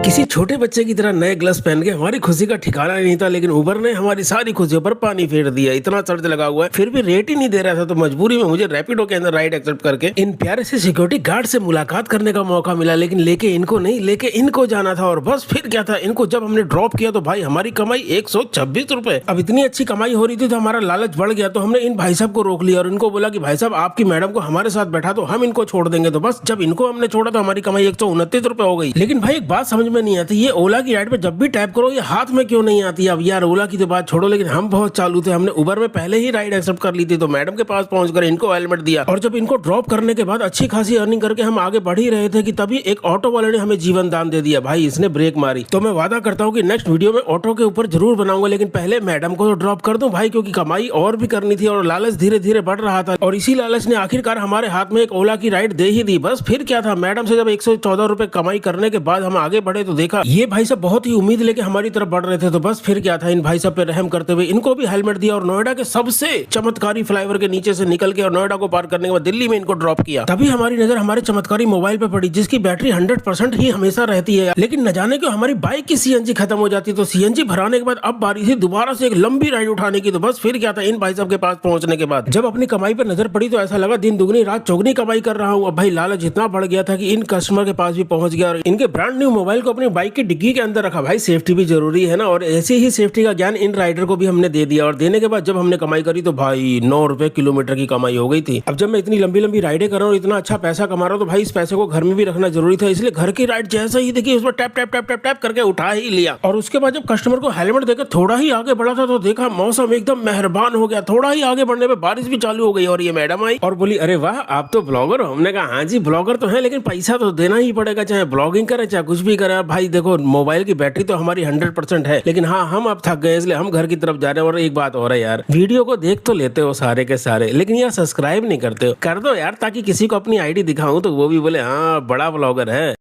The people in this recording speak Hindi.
किसी छोटे बच्चे की तरह नए ग्लव्स पहन के हमारी खुशी का ठिकाना नहीं था, लेकिन उबर ने हमारी सारी खुशियों पर पानी फेर दिया। इतना चार्ज लगा हुआ है फिर भी रेट ही नहीं दे रहा था, तो मजबूरी में मुझे रैपिडो के अंदर राइड एक्सेप्ट करके इन प्यारे से सिक्योरिटी गार्ड से मुलाकात करने का मौका मिला। लेकिन लेके इनको नहीं, लेके इनको जाना था। और बस फिर क्या था, इनको जब हमने ड्रॉप किया तो भाई हमारी कमाई 126 रुपए। अब इतनी अच्छी कमाई हो रही थी तो हमारा लालच बढ़ गया, तो हमने इन भाई साहब को रोक लिया और इनको बोला कि भाई साहब आपकी मैडम को हमारे साथ बैठा तो हम इनको छोड़ देंगे। तो बस जब इनको हमने छोड़ा तो हमारी कमाई 129 रुपए हो गई। लेकिन भाई एक बात समझ में नहीं आती, ये ओला की राइड पे जब भी टैप करो ये हाथ में क्यों नहीं आती। अब यार ओला की तो बात छोड़ो, लेकिन हम बहुत चालू थे, हमने उबर में पहले ही राइड एक्सेप्ट कर ली थी। तो मैडम के पास पहुंचकर इनको हेलमेट दिया और जब इनको ड्रॉप करने के बाद अच्छी खासी अर्निंग करके हम आगे बढ़ ही रहे थे कि तभी एक ऑटो वाले ने हमें जीवन दान दे दिया। भाई इसने ब्रेक मारी। तो मैं वादा करता हूँ कि नेक्स्ट वीडियो में ऑटो के ऊपर जरूर बनाऊंगा, लेकिन पहले मैडम को तो ड्रॉप कर दूं भाई, क्योंकि कमाई और भी करनी थी और लालच धीरे धीरे बढ़ रहा था। और इसी लालच ने आखिरकार हमारे हाथ में एक ओला की राइड दे ही दी। बस फिर क्या था, मैडम से जब 114 रुपए कमाई करने के बाद हम आगे बढ़े तो देखा ये भाई साहब बहुत ही उम्मीद लेके हमारी तरफ बढ़ रहे थे। तो बस फिर क्या था, इन भाई साहब पे रहम करते हुए इनको भी हेलमेट दिया और नोएडा के सबसे चमत्कारी फ्लाईओवर के नीचे से निकल के और नोएडा को पार करने के बाद दिल्ली में इनको ड्रॉप किया। तभी हमारी नजर हमारे चमत्कारी मोबाइल पे पड़ी, जिसकी बैटरी 100% ही हमेशा रहती है। लेकिन न जाने क्यों हमारी बाइक की सीएनजी खत्म हो जाती, तो सीएनजी भराने के बाद अब बारी थी दोबारा से एक लंबी राइड उठाने की। तो बस फिर क्या था, इन भाई साहब के पास पहुंचने के बाद जब अपनी कमाई पर नजर पड़ी तो ऐसा लगा दिन दुगनी रात चौगनी कमाई कर रहा हूँ। अब भाई लालच इतना बढ़ गया था कि इन कस्टमर के पास भी पहुंच गया और इनके ब्रांड न्यू मोबाइल को अपनी बाइक की डिग्गी के अंदर रखा। भाई सेफ्टी भी जरूरी है ना, और ऐसे ही सेफ्टी का ज्ञान इन राइडर को भी हमने दे दिया। और देने के बाद जब हमने कमाई करी तो भाई 9 रुपए किलोमीटर की कमाई हो गई थी। अब जब मैं इतनी लंबी लंबी राइडें कर रहा हूँ, इतना अच्छा पैसा कमा रहा हूँ, तो भाई इस पैसे को घर में भी रखना जरूरी था। इसलिए घर की राइड जैसे ही देखी उसमें tap tap tap tap tap करके उठा ही लिया। और उसके बाद जब कस्टमर को हेलमेट देकर थोड़ा ही आगे बढ़ा था तो देखा मौसम एकदम मेहरबान हो गया। थोड़ा ही आगे बढ़ने पे बारिश भी चालू हो गई और ये मैडम आई और बोली अरे वाह आप तो ब्लॉगर हो। हमने कहा हाँ जी ब्लॉगर तो है, लेकिन पैसा तो देना ही पड़ेगा, चाहे ब्लॉगिंग करे चाहे कुछ भी करे। भाई देखो मोबाइल की बैटरी तो हमारी 100% है, लेकिन हाँ हम अब थक गए इसलिए हम घर की तरफ जा रहे हैं। और एक बात और है यार, वीडियो को देख तो लेते हो सारे के सारे, लेकिन यार सब्सक्राइब नहीं करते हो। कर दो यार, ताकि किसी को अपनी आईडी दिखाऊं तो वो भी बोले हाँ बड़ा ब्लॉगर है।